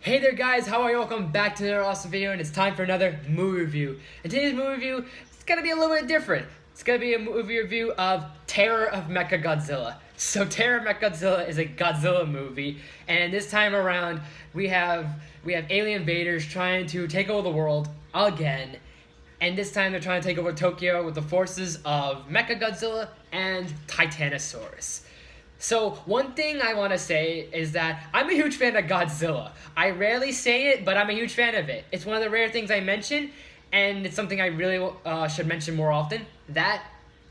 Hey there guys, how are you? Welcome back to another awesome video, and it's time for another movie review. And today's movie review is gonna be a little bit different. It's gonna be a movie review of Terror of Mechagodzilla. So Terror of Mechagodzilla is a Godzilla movie, and this time around we have alien invaders trying to take over the world again. And this time they're trying to take over Tokyo with the forces of Mechagodzilla and Titanosaurus. So one thing I want to say is that I'm a huge fan of Godzilla. I rarely say it, but I'm a huge fan of it. It's one of the rare things I mention, and it's something I really should mention more often. That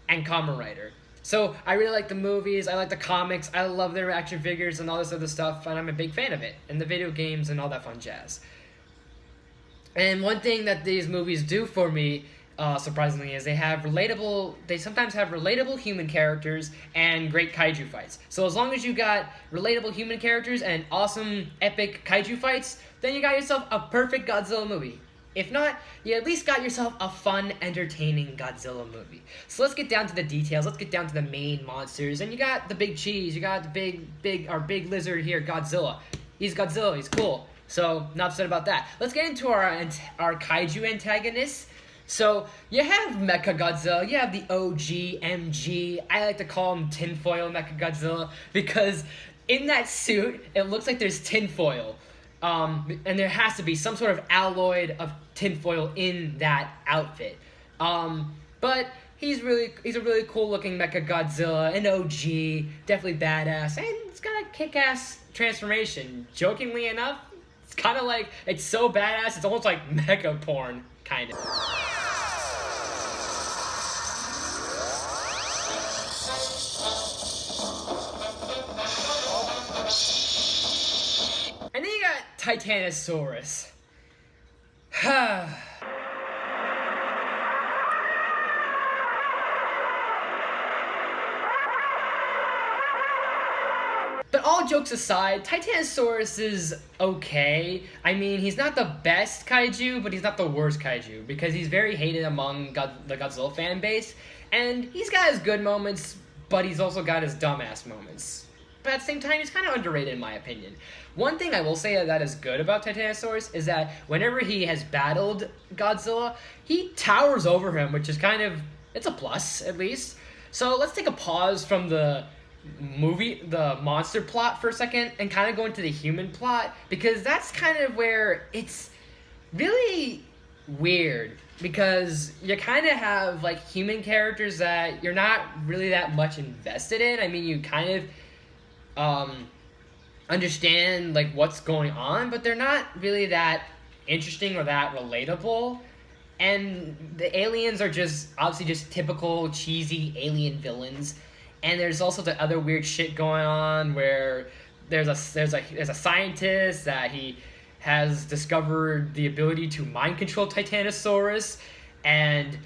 and Kamen Rider. So I really like the movies, I like the comics, I love their action figures and all this other stuff, and I'm a big fan of it. And the video games and all that fun jazz. And one thing that these movies do for me, surprisingly, is they sometimes have relatable human characters and great kaiju fights. So as long as you got relatable human characters and awesome epic kaiju fights, then you got yourself a perfect Godzilla movie. If not, you at least got yourself a fun, entertaining Godzilla movie. So let's get down to the details, let's get down to the main monsters, and you got the big cheese, you got the big lizard here, Godzilla. He's Godzilla, he's cool. So, not upset about that. Let's get into our kaiju antagonists. So, you have Mechagodzilla, you have the OG, MG, I like to call him tinfoil Mechagodzilla, because in that suit, it looks like there's tinfoil. And there has to be some sort of alloy of tinfoil in that outfit. But he's a really cool looking Mechagodzilla, an OG, definitely badass, and it's got a kick-ass transformation. Jokingly enough, it's kind of like, it's so badass, it's almost like mecha porn, kind of. And then you got Titanosaurus. But all jokes aside, Titanosaurus is okay. I mean, he's not the best kaiju, but he's not the worst kaiju, because he's very hated among the Godzilla fan base, and he's got his good moments, but he's also got his dumbass moments. But at the same time, he's kind of underrated in my opinion. One thing I will say that is good about Titanosaurus is that whenever he has battled Godzilla, he towers over him, which is it's a plus, at least. So let's take a pause from the monster plot for a second and kind of go into the human plot, because that's kind of where it's really weird, because you kind of have like human characters that you're not really that much invested in. I mean, you kind of understand like what's going on, but they're not really that interesting or that relatable. And the aliens are just obviously just typical cheesy alien villains. And there's also the other weird shit going on where there's a scientist that he has discovered the ability to mind control Titanosaurus, and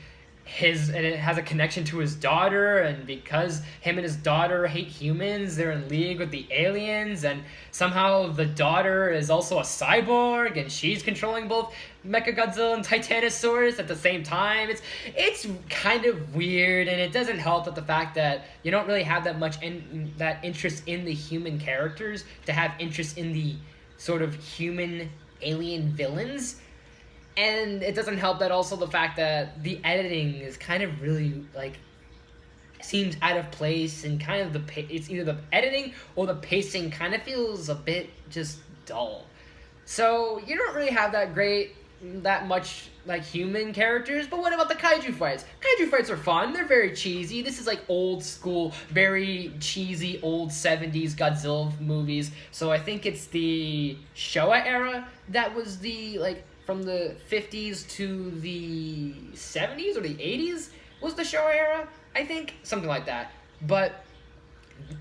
it has a connection to his daughter, and because him and his daughter hate humans, they're in league with the aliens, and somehow the daughter is also a cyborg, and she's controlling both Mechagodzilla and Titanosaurus at the same time. It's kind of weird, and it doesn't help with the fact that you don't really have that much that interest in the human characters to have interest in the sort of human alien villains. And it doesn't help that also the fact that the editing is kind of really, like, seems out of place, and kind of it's either the editing or the pacing kind of feels a bit just dull. So you don't really have that much, like, human characters. But what about the kaiju fights? Kaiju fights are fun. They're very cheesy. This is like old school, very cheesy old 70s Godzilla movies. So I think it's the Showa era that was the, like, from the 50s to the 70s or the 80s was the Showa era, I think, something like that. But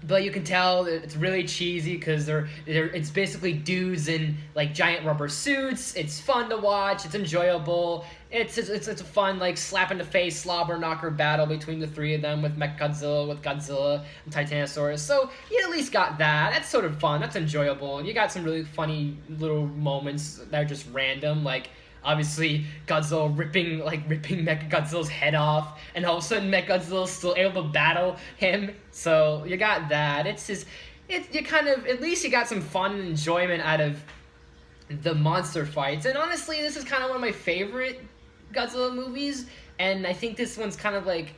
you can tell that it's really cheesy because it's basically dudes in like giant rubber suits. It's fun to watch. It's enjoyable. It's a fun, like, slap in the face slobber knocker battle between the three of them with Mechagodzilla, with Godzilla and Titanosaurus. So you at least got that. That's sort of fun. That's enjoyable. You got some really funny little moments that are just random, like obviously Godzilla ripping Mechagodzilla's head off, and all of a sudden Mechagodzilla's still able to battle him. So you got that. You kind of, at least you got some fun and enjoyment out of the monster fights. And honestly, this is kind of one of my favorite Godzilla movies, and I think this one's kind of like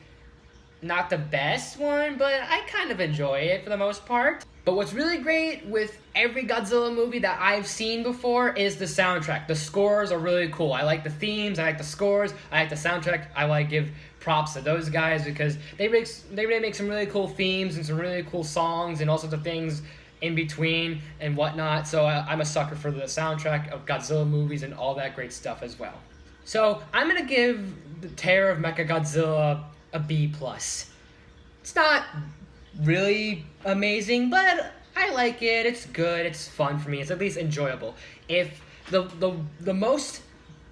not the best one, but I kind of enjoy it for the most part. But what's really great with every Godzilla movie that I've seen before is the soundtrack. The scores are really cool. I like the themes, I like the scores, I like the soundtrack. I like to give props to those guys because they really make some really cool themes and some really cool songs and all sorts of things in between and whatnot. So I'm a sucker for the soundtrack of Godzilla movies and all that great stuff as well. So I'm gonna give the Terror of Mechagodzilla a B+. It's not really amazing, but I like it. It's good. It's fun for me. It's at least enjoyable. If the most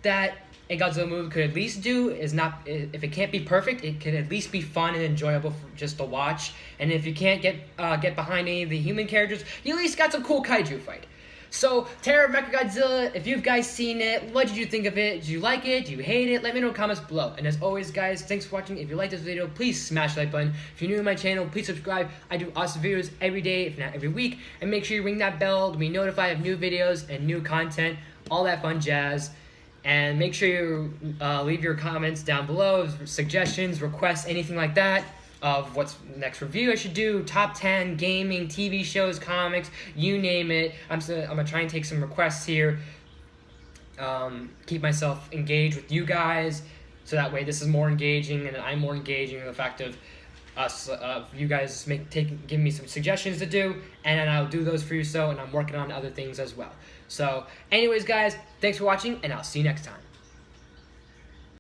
that a Godzilla movie could at least do is not, if it can't be perfect, it can at least be fun and enjoyable for just to watch. And if you can't get behind any of the human characters, you at least got some cool kaiju fight. So, Terror of Mechagodzilla, if you've guys seen it, what did you think of it? Did you like it? Do you hate it? Let me know in the comments below. And as always, guys, thanks for watching. If you like this video, please smash the like button. If you're new to my channel, please subscribe. I do awesome videos every day, if not every week. And make sure you ring that bell to be notified of new videos and new content, all that fun jazz. And make sure you leave your comments down below, suggestions, requests, anything like that, of what's the next review I should do, top 10, gaming, TV shows, comics, you name it. I'm gonna try and take some requests here, keep myself engaged with you guys, so that way this is more engaging and I'm more engaging in the fact of us, you guys give me some suggestions to do, and then I'll do those for you. So, and I'm working on other things as well. So anyways, guys, thanks for watching, and I'll see you next time.